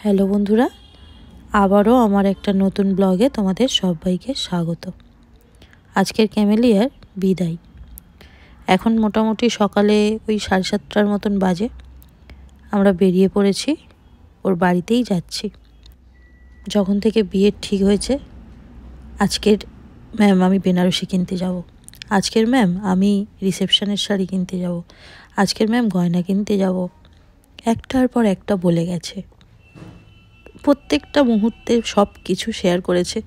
Hello বন্ধুরা, আবারও আমার একটা নতুন ব্লগে তোমাদের সবাইকে স্বাগত। আজকের ক্যামেলিয়ার বিদায়। এখন মোটামুটি সকালে ওই 7:30টার মতন বাজে। আমরা বেরিয়ে পড়েছি, ওর বাড়িতেই যাচ্ছি। যখন থেকে বিয়ের ঠিক হয়েছে, আজকের ম্যাম আমি বেনারসি কিনতে যাব, আজকের ম্যাম আমি রিসেপশনের শাড়ি কিনতে যাব, আজকের ম্যাম গয়না কিনতে যাব, একটার পর একটা বলে গেছে। প্রত্যেকটা মুহূর্তে সব কিছু শেয়ার করেছে।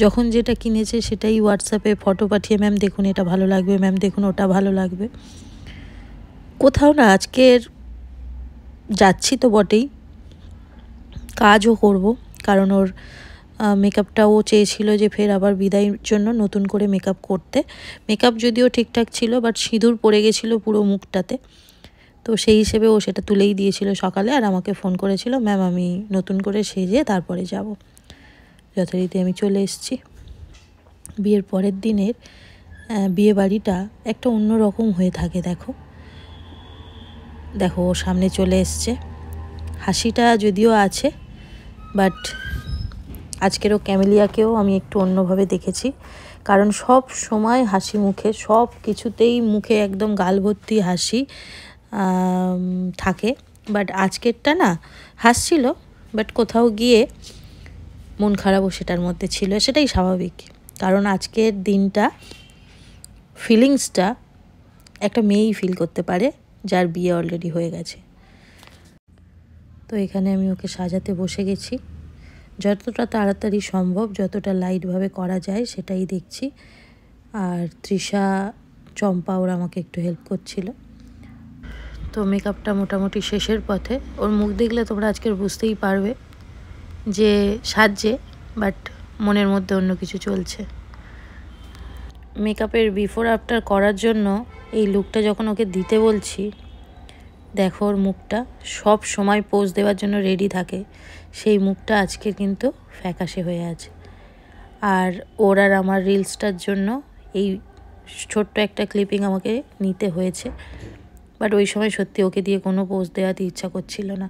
যখন যেটা কিনেছে সেটাই হোয়াটসঅ্যাপে ফটো পাঠিয়ে, ম্যাম দেখুন এটা ভালো লাগবে, ম্যাম দেখুন ওটা ভালো লাগবে। কোথাও না আজকের যাচ্ছি তো বটেই, কাজও করব, কারণ ওর মেকআপটাও চেয়েছিল যে ফের আবার বিদায়ের জন্য নতুন করে মেকআপ করতে। মেকআপ যদিও ঠিকঠাক ছিল, বাট সিঁদুর পড়ে গেছিলো পুরো মুখটাতে, তো সেই হিসেবে ও সেটা তুলেই দিয়েছিল সকালে। আর আমাকে ফোন করেছিল, ম্যাম আমি নতুন করে সেজে তারপরে যাব। যথারীতি আমি চলে এসেছি। বিয়ের পরের দিনের বিয়ে বাড়িটা একটা অন্য রকম হয়ে থাকে। দেখো দেখো ও সামনে চলে এসছে, হাসিটা যদিও আছে, বাট আজকের ও ক্যামেলিয়াকেও আমি একটু অন্যভাবে দেখেছি। কারণ সব সময় হাসি মুখে, সব কিছুতেই মুখে একদম গাল ভর্তি হাসি থাকে। বাট আজকেরটা না হাসছিল, বাট কোথাও গিয়ে মন খারাপও সেটার মধ্যে ছিল। সেটাই স্বাভাবিক, কারণ আজকের দিনটা ফিলিংসটা একটা মেয়েই ফিল করতে পারে যার বিয়ে অলরেডি হয়ে গেছে। তো এখানে আমি ওকে সাজাতে বসে গেছি, যতটা তাড়াতাড়ি সম্ভব, যতটা লাইটভাবে করা যায় সেটাই দেখছি। আর তৃষা, চম্পা ওরা আমাকে একটু হেল্প করছিল। তো মেকআপটা মোটামুটি শেষের পথে। ওর মুখ দেখলে তোমরা আজকের বুঝতেই পারবে যে সাজছে, বাট মনের মধ্যে অন্য কিছু চলছে। মেকআপের বিফোর আফটার করার জন্য এই লুকটা যখন ওকে দিতে বলছি, দেখো ওর মুখটা সব সময় পোজ দেওয়ার জন্য রেডি থাকে, সেই মুখটা আজকে কিন্তু ফ্যাকাশে হয়ে আছে। আর ওর আর আমার রিলসটার জন্য এই ছোট্ট একটা ক্লিপিং আমাকে নিতে হয়েছে, বাট ওই সময় সত্যি ওকে দিয়ে কোনো পোজ দেওয়াতে ইচ্ছা করছিল না।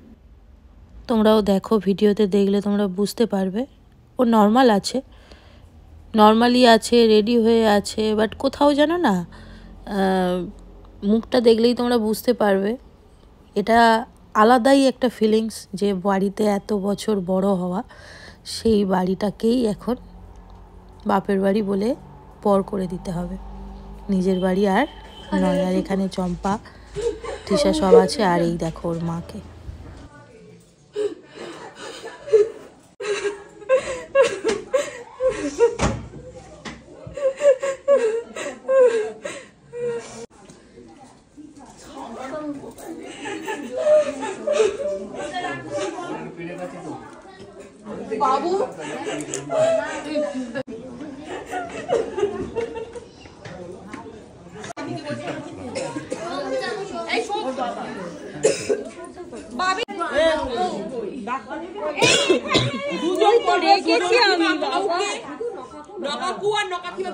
তোমরাও দেখো, ভিডিওতে দেখলে তোমরা বুঝতে পারবে ও নর্মাল আছে, নর্মালি আছে, রেডি হয়ে আছে, বাট কোথাও যেন না, মুখটা দেখলেই তোমরা বুঝতে পারবে এটা আলাদাই একটা ফিলিংস, যে বাড়িতে এত বছর বড় হওয়া, সেই বাড়িটাকেই এখন বাপের বাড়ি বলে পর করে দিতে হবে, নিজের বাড়ি আর নয়। আর এখানে চম্পা, তৃষা সব আছে, আর এই দেখো ওর মাকে। বাবু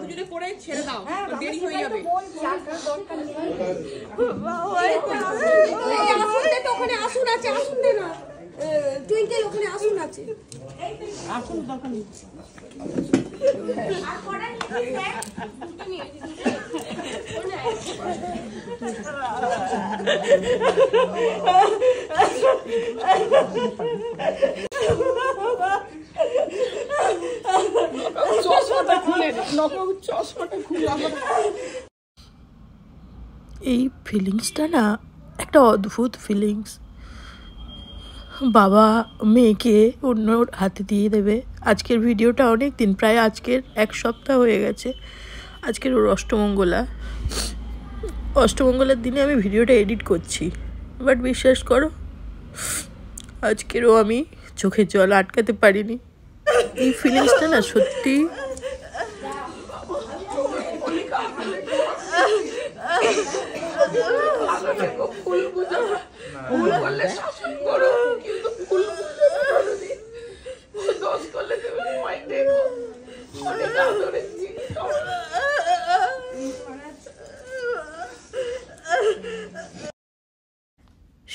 দুজনে করে ছেড়ে দাও, দেরি হয়ে যাবে। ওখানে আসুন আছে, আসুন দে না, টুইঙ্কেল ওখানে আসুন আছে, আসুন দরকার নেই। এই ফিলিংসটা না একটা অদ্ভুত ফিলিংস। বাবা মেয়েকে অন্যর হাতে দিয়ে দেবে। আজকের ভিডিওটা অনেক দিন, প্রায় আজকের 1 সপ্তাহ হয়ে গেছে। আজকের ওর অষ্টমঙ্গলার দিনে আমি ভিডিওটা এডিট করছি, বাট বিশ্বাস করো আজকেরও আমি চোখের জল আটকাতে পারিনি। এই ফিলিংসটা না সত্যি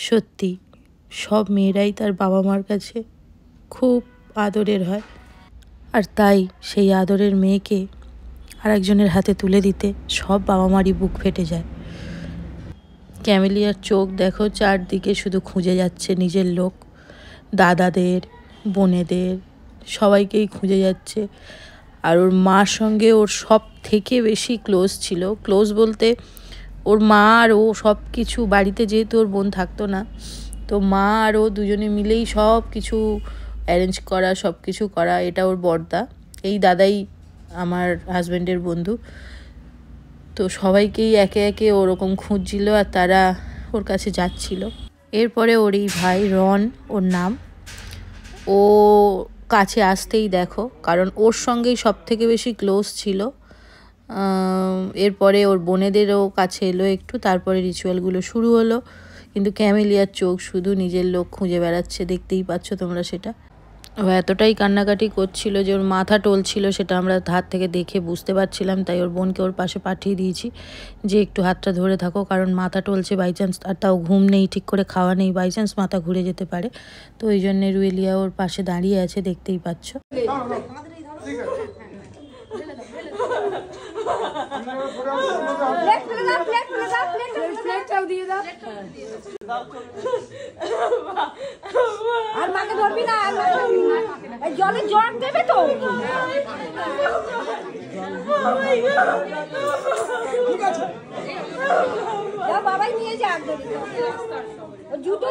সত্যি সব মেয়েরাই তার বাবা মার কাছে খুব আদরের হয়। আর তাই সেই আদরের মেয়েকে আরেকজনের হাতে তুলে দিতে সব বাবা মারই বুক ফেটে যায়। ক্যামেলিয়ার চোখ দেখো চারদিকে শুধু খুঁজে যাচ্ছে নিজের লোক, দাদাদের, বোনেদের, সবাইকেই খুঁজে যাচ্ছে। আর ওর মার সঙ্গে ওর সব থেকে বেশি ক্লোজ ছিল। ক্লোজ বলতে ওর মা আর ও সব কিছু, বাড়িতে যেহেতু ওর বোন থাকতো না, তো মা আর ও দুজনে মিলেই সব কিছু অ্যারেঞ্জ করা, সব কিছু করা। এটা ওর বড়দা, এই দাদাই আমার হাজব্যান্ডের বন্ধু। তো সবাইকেই একে একে ওরকম খুঁজছিল আর তারা ওর কাছে যাচ্ছিল। এরপরে ওর এই ভাই রন, ওর নাম, ও কাছে আসতেই দেখো, কারণ ওর সঙ্গেই সব থেকে বেশি ক্লোজ ছিল। এরপরে ওর বোনেদেরও কাছে এলো একটু, তারপরে রিচুয়ালগুলো শুরু হলো। কিন্তু ক্যামেলিয়ার চোখ শুধু নিজের লোক খুঁজে বেড়াচ্ছে, দেখতেই পাচ্ছ তোমরা সেটা। ও এতটাই কান্নাকাটি করছিল যে ওর মাথা টলছিল, সেটা আমরা হাত থেকে দেখে বুঝতে পারছিলাম। তাই ওর বোনকে ওর পাশে পাঠিয়ে দিয়েছি যে একটু হাতটা ধরে থাকো, কারণ মাথা টলছে বাইচান্স, আর তাও ঘুম নেই, ঠিক করে খাওয়া নেই, বাইচান্স মাথা ঘুরে যেতে পারে। তো ওই জন্যে রুয়েলিয়া ওর পাশে দাঁড়িয়ে আছে, দেখতেই পাচ্ছ। আর মাকে ধরবি না, জলে জল দেবে তো। বাবাই নিয়ে যাক জুতো।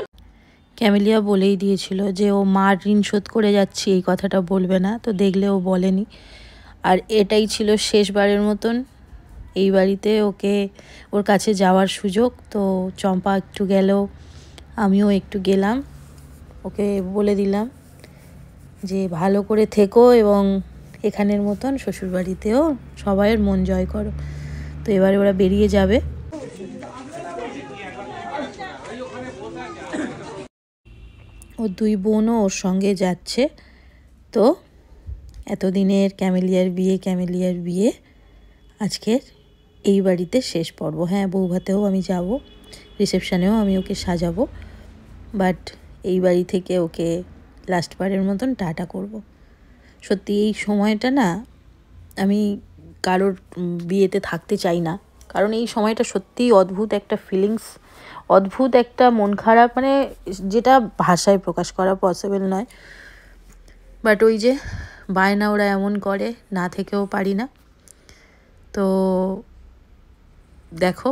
ক্যামেলিয়া বলেই দিয়েছিল যে ও মার ঋণ শোধ করে যাচ্ছি, এই কথাটা বলবে না, তো দেখলে ও বলেনি। আর এটাই ছিল শেষবারের মতন এই বাড়িতে ওকে, ওর কাছে যাওয়ার সুযোগ। তো চম্পা একটু গেল, আমিও একটু গেলাম, ওকে বলে দিলাম যে ভালো করে থেকো এবং এখানের মতন শ্বশুরবাড়িতেও সবাইয়ের মন জয় করো। তো এবারে ওরা বেরিয়ে যাবে। ওর দুই বোনও ওর সঙ্গে যাচ্ছে। তো এতদিনের ক্যামেলিয়ার বিয়ে আজকের এই বাড়িতে শেষ পর্ব। হ্যাঁ, বৌভাতেও আমি যাব, রিসেপশানেও আমি ওকে সাজাবো, বাট এই বাড়ি থেকে ওকে লাস্টবারের মতন টাটা করব। সত্যি এই সময়টা না, আমি কারোর বিয়েতে থাকতে চাই না, কারণ এই সময়টা সত্যিই অদ্ভুত একটা ফিলিংস, অদ্ভুত একটা মন খারাপ, মানে যেটা ভাষায় প্রকাশ করা পসিবল নয়। বাট ওই যে বায়না ওরা এমন করে, না থেকেও পারি না। তো দেখো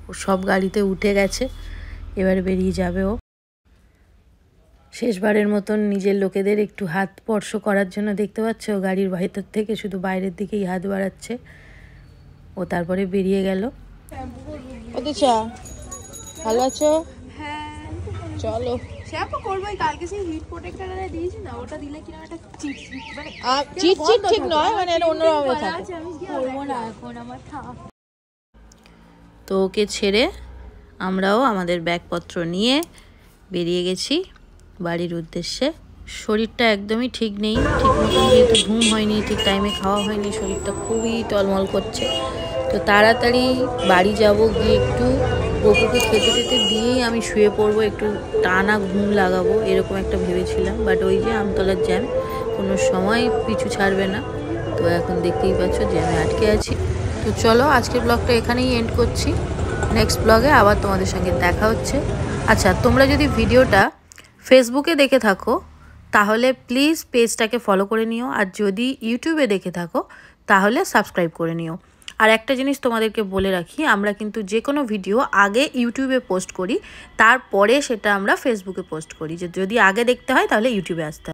ও সব গাড়িতে উঠে গেছে, এবার বেরিয়ে যাবে ও। শেষবারের মতন নিজের লোকেদের একটু হাত স্পর্শ করার জন্য দেখতে পাচ্ছ ও গাড়ির ভেতর থেকে শুধু বাইরের দিকেই হাত বাড়াচ্ছে। ও তারপরে বেরিয়ে গেল। ভালো আছো? হ্যাঁ চলো। সেটা তো করবোই, কালকে সেই হিট প্রোটেক্টর দিয়েছি না, ওটা দিলে কিনা একটা চিট মানে চিট ঠিক নয়, মানে অন্যরকম থাকে। আমি করবো না এখন, আমার থাক। তো ওকে ছেড়ে আমরাও আমাদের ব্যাগপত্র নিয়ে বেরিয়ে গেছি বাড়ির উদ্দেশ্যে। শরীরটা একদমই ঠিক নেই, ঠিক মতন যেহেতু ঘুম হয়নি, ঠিক টাইমে খাওয়া হয়নি, শরীরটা খুবই টলমল করছে। তো তাড়াতাড়ি বাড়ি যাব, গিয়ে একটু গপুকে খেতে খেতে দিয়েই আমি শুয়ে পড়বো, একটু টানা ঘুম লাগাবো, এরকম একটা ভেবেছিলাম। বাট ওই যে আমতলার জ্যাম কোনো সময় পিছু ছাড়বে না। তো এখন দেখতেই পাচ্ছ জ্যামে আটকে আছি। তো চলো আজকের ব্লগটা এখানেই এন্ড করছি, নেক্সট ব্লগে আবার তোমাদের সঙ্গে দেখা হচ্ছে। আচ্ছা, তোমরা যদি ভিডিওটা ফেসবুকে দেখে থাকো তাহলে প্লিজ পেজটাকে ফলো করে নিও, আর যদি ইউটিউবে দেখে থাকো তাহলে সাবস্ক্রাইব করে নিও। আর একটা জিনিস তোমাদেরকে বলে রাখি, আমরা কিন্তু যে কোনো ভিডিও আগে ইউটিউবে পোস্ট করি, তারপরে সেটা আমরা ফেসবুকে পোস্ট করি। যদি আগে দেখতে হয় তাহলে ইউটিউবে আসতে হয়।